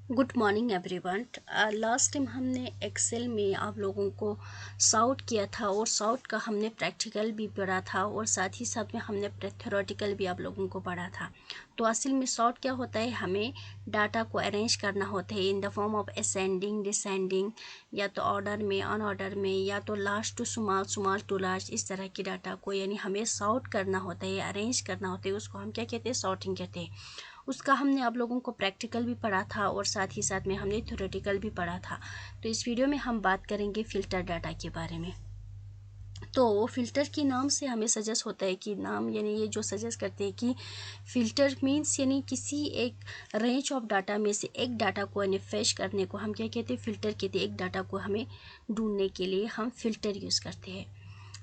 Good morning everyone. Last time हमने Excel में आप लोगों को सॉर्ट किया था और सॉर्ट का हमने प्रैक्टिकल भी पढ़ा था और साथ ही साथ में हमने थ्योरेटिकल भी आप लोगों को पढ़ा था। तो असल में सॉर्ट क्या होता है, हमें डाटा को अरेंज करना होता है in the form of ascending descending, या तो ऑर्डर में अन ऑर्डर में, या तो large to small small to large, इस तरह की डाटा को यानी हमें सॉर्ट करना होता है, अरेंज करना होता है। उसको हम क्या कहते हैं, सॉर्टिंग कहते हैं। उसका हमने आप लोगों को प्रैक्टिकल भी पढ़ा था और साथ ही साथ में हमने थ्योरेटिकल भी पढ़ा था। तो इस वीडियो में हम बात करेंगे फ़िल्टर डाटा के बारे में। तो फ़िल्टर के नाम से हमें सजेस्ट होता है कि नाम यानी ये जो सजेस्ट करते हैं कि फ़िल्टर मीन्स यानी किसी एक रेंज ऑफ डाटा में से एक डाटा को यानी फैच करने को हम क्या कहते हैं, फ़िल्टर कहते हैं। एक डाटा को हमें ढूंढने के लिए हम फ़िल्टर यूज़ करते हैं।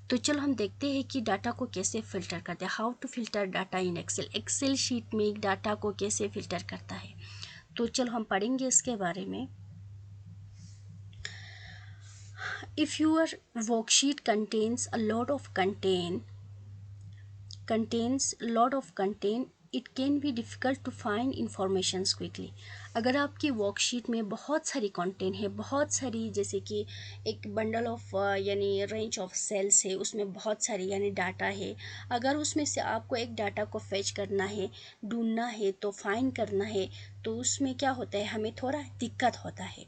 तो चलो हम देखते हैं कि डाटा को कैसे फ़िल्टर करते हैं। How to filter data in Excel. Excel sheet में डाटा को कैसे फ़िल्टर करता है, तो चलो हम पढ़ेंगे इसके बारे में। If your worksheet contains a lot of content, it can be difficult to find informations quickly। अगर आपकी वर्कशीट में बहुत सारी कंटेंट है, बहुत सारी, जैसे कि एक बंडल ऑफ यानी रेंज ऑफ सेल्स है, उसमें बहुत सारी यानी डाटा है। अगर उसमें से आपको एक डाटा को फेच करना है, ढूंढना है, तो फाइंड करना है, तो उसमें क्या होता है, हमें थोड़ा दिक्कत होता है।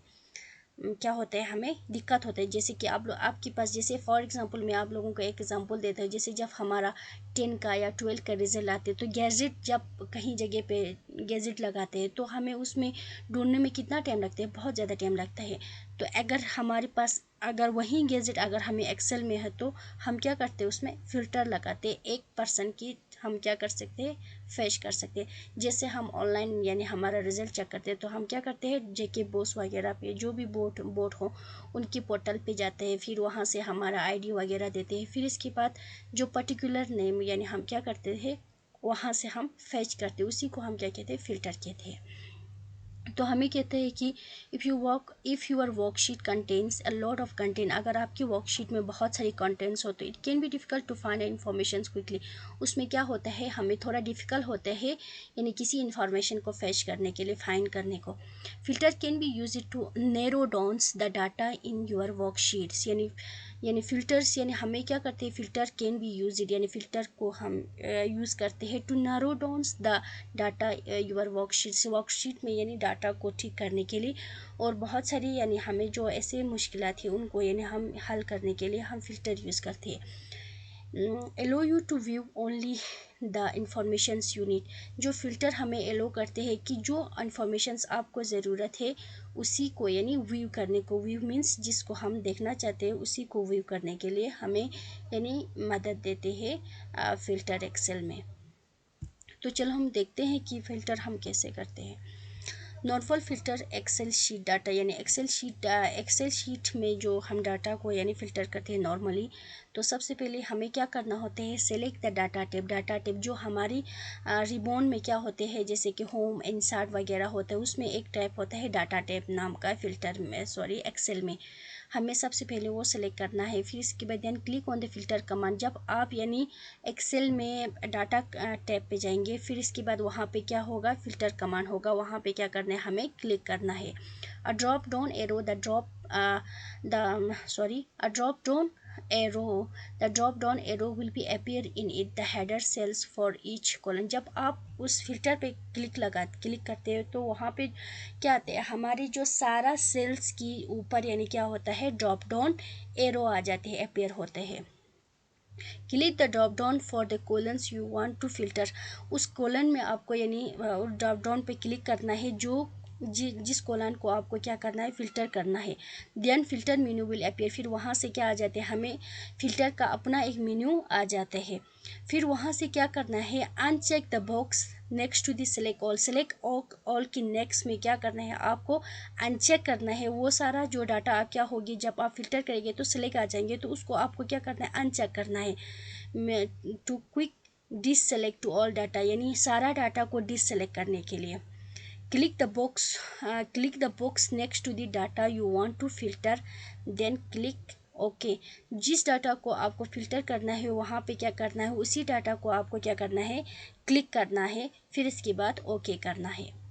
क्या होता है, हमें दिक्कत होता है। जैसे कि आप लोग, आपके पास, जैसे फॉर एग्जांपल मैं आप लोगों को एक एग्जांपल देता हूँ। जैसे जब हमारा 10 का या 12 का रिजल्ट आते हैं, तो गैजेट जब कहीं जगह पे गैजेट लगाते हैं, तो हमें उसमें ढूंढने में कितना टाइम लगता है, बहुत ज़्यादा टाइम लगता है। तो अगर हमारे पास अगर वही गैजेट अगर हमें एक्सेल में है, तो हम क्या करते हैं, उसमें फ़िल्टर लगाते हैं। एक पर्सन की हम क्या कर सकते हैं, फैच कर सकते हैं। जैसे हम ऑनलाइन यानी हमारा रिजल्ट चेक करते हैं, तो हम क्या करते हैं, जेके बॉस वगैरह पे, जो भी बोर्ड हो, उनकी पोर्टल पे जाते हैं। फिर वहाँ से हमारा आईडी वगैरह देते हैं। फिर इसके बाद जो पर्टिकुलर नेम यानी हम क्या करते हैं, वहाँ से हम फैच करते हैं। उसी को हम क्या कहते हैं, फ़िल्टर कहते हैं। तो हमें कहते हैं कि if your worksheet contains a lot of content, अगर आपकी वर्कशीट में बहुत सारी कंटेंट्स होते, it can be difficult to find information quickly. उसमें क्या होता है, हमें थोड़ा डिफ़िकल्ट होता है यानी किसी इन्फॉर्मेशन को फैच करने के लिए, फाइंड करने को। Filter can be use to narrow downs the data in your worksheets. यानी फ़िल्टर्स यानी हमें क्या करते हैं, फ़िल्टर कैन बी यूज यानी फ़िल्टर को हम यूज़ करते हैं to narrow downs the data your worksheet में, यानी डाटा को ठीक करने के लिए। और बहुत सारी यानी हमें जो ऐसे मुश्किलात है, उनको यानी हम हल करने के लिए हम फ़िल्टर यूज़ करते हैं। Allow you to view only the informations you need. जो फ़िल्टर हमें एलो करते हैं कि जो इन्फॉर्मेशंस आपको ज़रूरत है, उसी को यानी व्यू करने को, व्यू मीन्स जिसको हम देखना चाहते हैं, उसी को व्यू करने के लिए हमें यानी मदद देते हैं फ़िल्टर एक्सेल में। तो चलो हम देखते हैं कि फ़िल्टर हम कैसे करते हैं। Normal filter Excel sheet data, यानी एक्सेल शीट में जो हम डाटा को यानी फ़िल्टर करते हैं नॉर्मली, तो सबसे पहले हमें क्या करना होता है, सेलेक्ट द डाटा टेप जो हमारी रिबॉन में क्या होते हैं, जैसे कि होम इंसर्ट वगैरह होता है, उसमें एक टैब होता है डाटा टेप नाम का, फ़िल्टर में एक्सेल में हमें सबसे पहले वो सेलेक्ट करना है। फिर इसके बाद then click on the filter command. जब आप यानी एक्सेल में डाटा टैब पे जाएंगे, फिर इसके बाद वहाँ पे क्या होगा, फ़िल्टर कमांड होगा, वहाँ पे क्या करना है, हमें क्लिक करना है। A drop down arrow the drop down arrow will be appear in it the header cells for each column. जब आप उस फिल्टर पे क्लिक करते हो, तो वहाँ पे क्या आते हैं, हमारी जो सारा सेल्स की ऊपर यानी क्या होता है, ड्रॉप डाउन एरो आ जाते हैं, अपीयर होते हैं। Click the drop down for the columns you want to filter. उस कॉलन में आपको यानी ड्रॉप डाउन पे क्लिक करना है, जो जिस कॉलन को आपको क्या करना है, फ़िल्टर करना है। Then filter menu will appear. फिर वहाँ से क्या आ जाते हैं, हमें फ़िल्टर का अपना एक मेन्यू आ जाता है। फिर वहाँ से क्या करना है, uncheck the box next to the select all की नेक्स्ट में क्या करना है, आपको अनचेक करना है। वो सारा जो डाटा आप क्या होगी, जब आप फिल्टर करेंगे तो सिलेक्ट आ जाएंगे, तो उसको आपको क्या करना है, अनचेक करना है। To quick deselect to all data, यानी सारा डाटा को डिससेलेक्ट करने के लिए click the box next to the data you want to filter, then click okay. जिस डाटा को आपको फिल्टर करना है, वहाँ पे क्या करना है, उसी डाटा को आपको क्या करना है, क्लिक करना है। फिर इसके बाद ओके करना है।